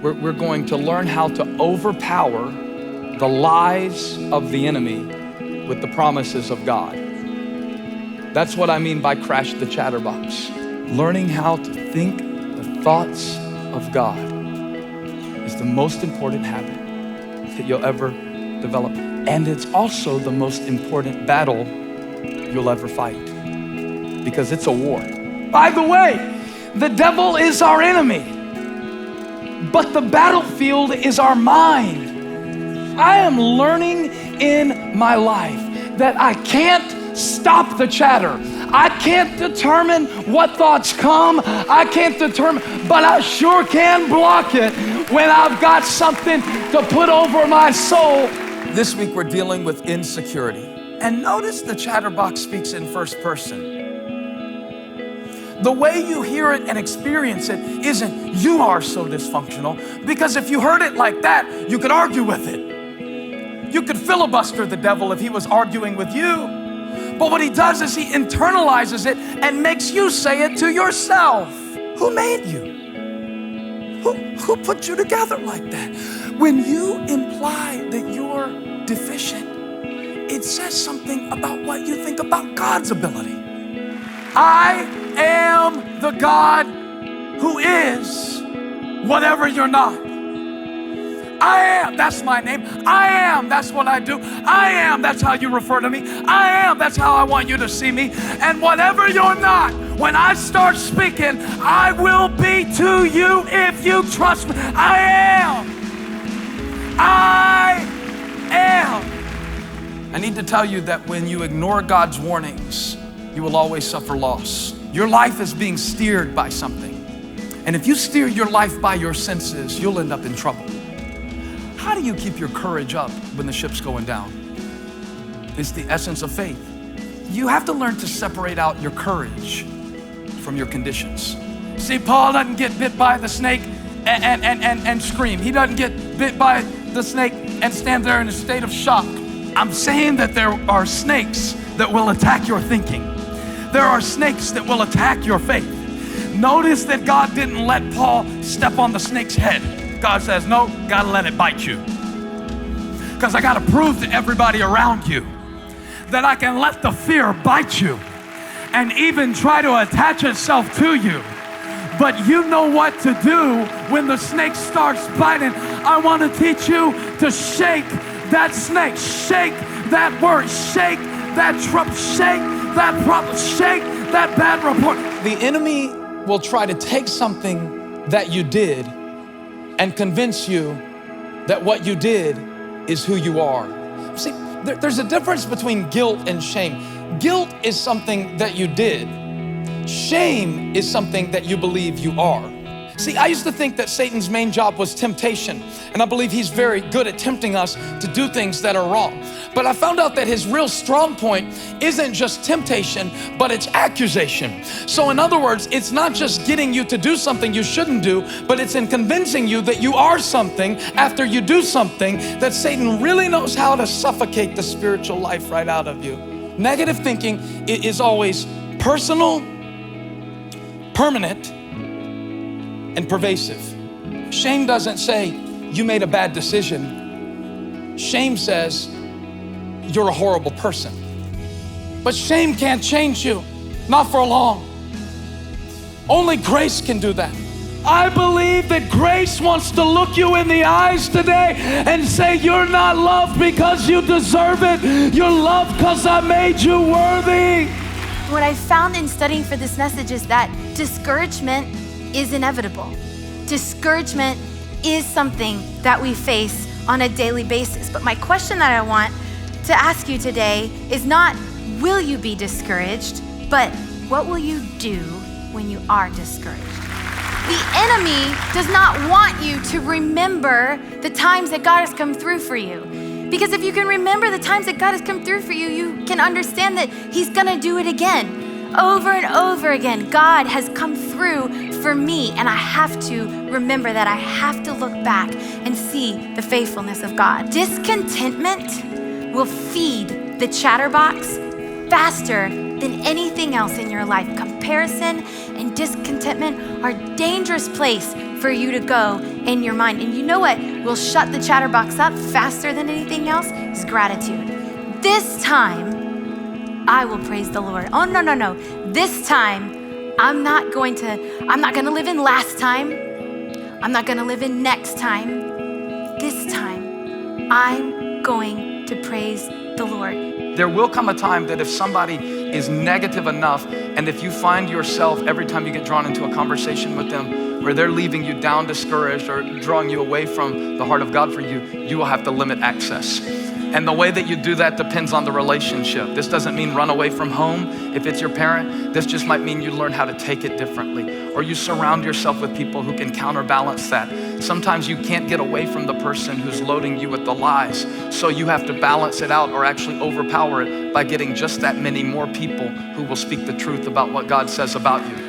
We're going to learn how to overpower the lies of the enemy with the promises of God. That's what I mean by crash the chatterbox. Learning how to think the thoughts of God is the most important habit that you'll ever develop. And it's also the most important battle you'll ever fight, because it's a war. By the way, the devil is our enemy, but the battlefield is our mind. I am learning in my life that I can't stop the chatter. I can't determine what thoughts come. I can't determine, but I sure can block it when I've got something to put over my soul. This week we're dealing with insecurity. And notice the chatterbox speaks in first person. The way you hear it and experience it isn't "you are so dysfunctional," because if you heard it like that, you could argue with it. You could filibuster the devil if he was arguing with you. But what he does is he internalizes it and makes you say it to yourself. Who made you? Who put you together like that? When you imply that you're deficient, it says something about what you think about God's ability. I am the God who is whatever you're not. I am, that's my name. I am, that's what I do. I am, that's how you refer to me. I am, that's how I want you to see me. And whatever you're not, when I start speaking, I will be to you if you trust me. I am. I am. I need to tell you that when you ignore God's warnings, you will always suffer loss. Your life is being steered by something. And if you steer your life by your senses, you'll end up in trouble. How do you keep your courage up when the ship's going down? It's the essence of faith. You have to learn to separate out your courage from your conditions. See, Paul doesn't get bit by the snake and scream. He doesn't get bit by the snake and stand there in a state of shock. I'm saying that there are snakes that will attack your thinking. There are snakes that will attack your faith. Notice that God didn't let Paul step on the snake's head. God says, no, gotta let it bite you. Because I gotta prove to everybody around you that I can let the fear bite you and even try to attach itself to you. But you know what to do when the snake starts biting. I want to teach you to shake that snake, shake that word, shake that trouble, shake that problem, shake that bad report. The enemy will try to take something that you did and convince you that what you did is who you are. See, there's a difference between guilt and shame. Guilt is something that you did. Shame is something that you believe you are. See, I used to think that Satan's main job was temptation, and I believe he's very good at tempting us to do things that are wrong. But I found out that his real strong point isn't just temptation, but it's accusation. So in other words, it's not just getting you to do something you shouldn't do, but it's in convincing you that you are something after you do something, that Satan really knows how to suffocate the spiritual life right out of you. Negative thinking is always personal, permanent, and pervasive. Shame doesn't say you made a bad decision. Shame says you're a horrible person. But shame can't change you, not for long. Only grace can do that. I believe that grace wants to look you in the eyes today and say, you're not loved because you deserve it. You're loved because I made you worthy. What I found in studying for this message is that discouragement is inevitable. Discouragement is something that we face on a daily basis. But my question that I want to ask you today is not, will you be discouraged, but what will you do when you are discouraged? The enemy does not want you to remember the times that God has come through for you. Because if you can remember the times that God has come through for you, you can understand that he's gonna do it again. Over and over again, God has come through for me, and I have to remember that. I have to look back and see the faithfulness of God. Discontentment will feed the chatterbox faster than anything else in your life. Comparison and discontentment are a dangerous place for you to go in your mind. And you know what will shut the chatterbox up faster than anything else? Is gratitude. This time, I will praise the Lord. Oh, no. This time, I'm not gonna live in last time. I'm not gonna live in next time. This time, I'm going to praise the Lord. There will come a time that if somebody is negative enough, and if you find yourself every time you get drawn into a conversation with them where they're leaving you down discouraged or drawing you away from the heart of God for you, you will have to limit access. And the way that you do that depends on the relationship. This doesn't mean run away from home if it's your parent. This just might mean you learn how to take it differently, or you surround yourself with people who can counterbalance that. Sometimes you can't get away from the person who's loading you with the lies, so you have to balance it out or actually overpower it by getting just that many more people who will speak the truth about what God says about you.